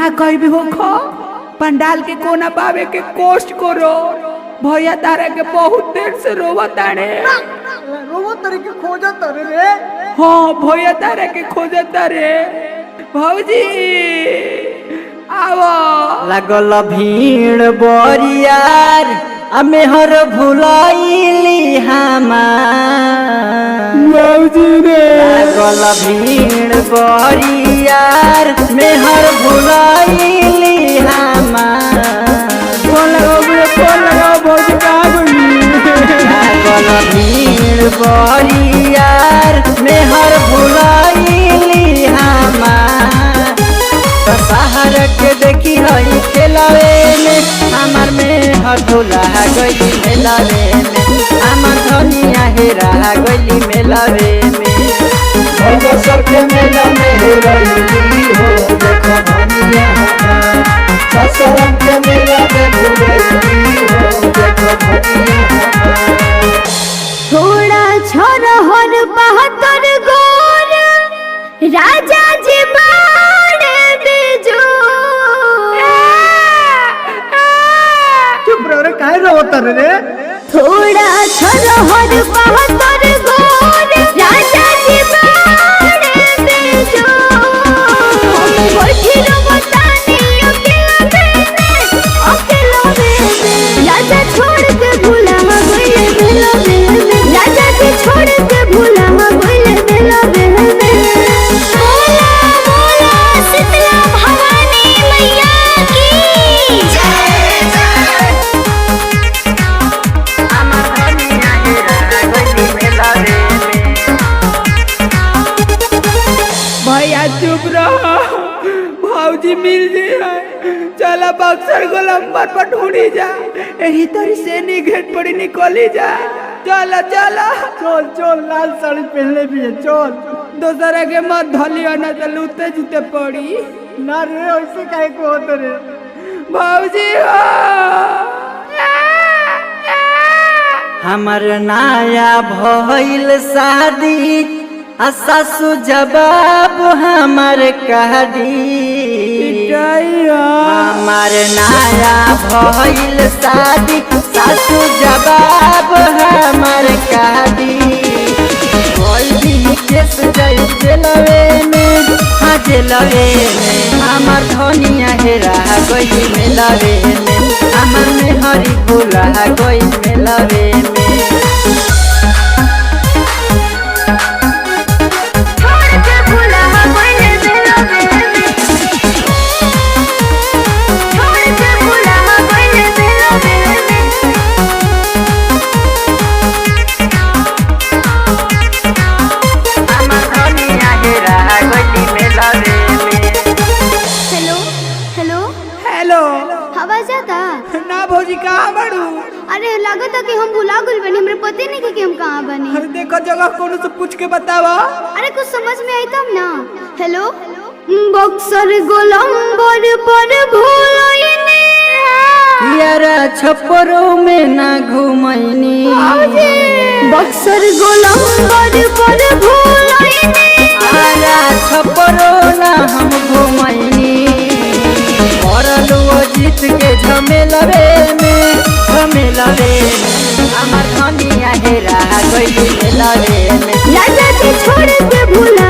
ना कही भी हो खो पंडाल के कोना पावे के कोशिश करो। भैया तारा के बहुत देर से रोवताड़े। रोवतारे के खोजत रे। हाँ भैया तारा के खोजता रे। भौजी आवो। लागल भीड़ बरियार अमेहर भुलाइली हमार। भौजी रे लागल भीड़ बरियार मेहर भुलाइली हमार। फोन लगाओ भौजी कहाँ गई। लागल भीड़ बरियार मेहर भुलाइली हमार। शहर के देखी हई खेलावे में हमार में हर धुला गई मेलावे में। हमार धनिया हेरा गई मेलावे में। सबके मेला में हेराई हो देखो धनिया हमार। ससुराल के मेला में भुलई हो देखो धनिया हमार। थोड़ा छोरा हर बहत्तर गोर राजा जी बाड़े बेजो। चुप रहो रे काहे रोवतारे रे। थोड़ा छोरा हर बहत्तर गोर राजा जी बाड़े बेजो। हम बैठी रोवतानी अकेला में राजा छोड़ के भूला गइले बेला में। राजा जी छोड़ के भूला गइले बेला में। बोला बोला शीतला भवानी मैया की जय जय। हमार धनिया हेरा गई मेलावे में। भैया चुप रहो। भौजी मिल जाए। चला बक्सर गोलंबर पर ढूंढी जा। यही तरी से नी घेट पड़ी निकली जा। चला चला चल चल लाल साड़ी पहनले भी है चल। दोसरा के मत धलियो ना तो लूटे जूते पड़ी। ना रे ऐसे काहे को होत रे। भौजी हो हमर नया भइल शादी आ सासु जवाब हमर कहदी। हमर नया भइल शादी सासु जवाब हमर कहदी। कोई भी केस जाई जेलवे में। हाँ जेलवे में हमर धनिया हेरा गई मेलावे में। हमर मेहरी भुला गई मेलावे में। छोड़ के भूला गइले बेला में। छोड़ के भूला गइले बेला में। हमर धनिया हेरा गई मेलावे में। Hello hello hello. आवाज आता। ना भौजी कहाँ बड़ू। अरे लागत कि हम भुला गइल बनी। हमरे पते नहीं कि हम कहाँ बनी। अरे देखो जगह कोनो से पूछ के बतावा। अरे कुछ समझ में आई तब ना। हेलो बक्सर गोलंबर पर भूलइने। यारा छपरों में ना घुमैनी। बक्सर गोलंबर पर भूलइने। यारा छपरों ना हम घुमैनी। औरलू जीत के झमेलवे में झमेलवे में। हमार धनिया हेरा गई मेलावे में। राजा जी छोड़ के भूला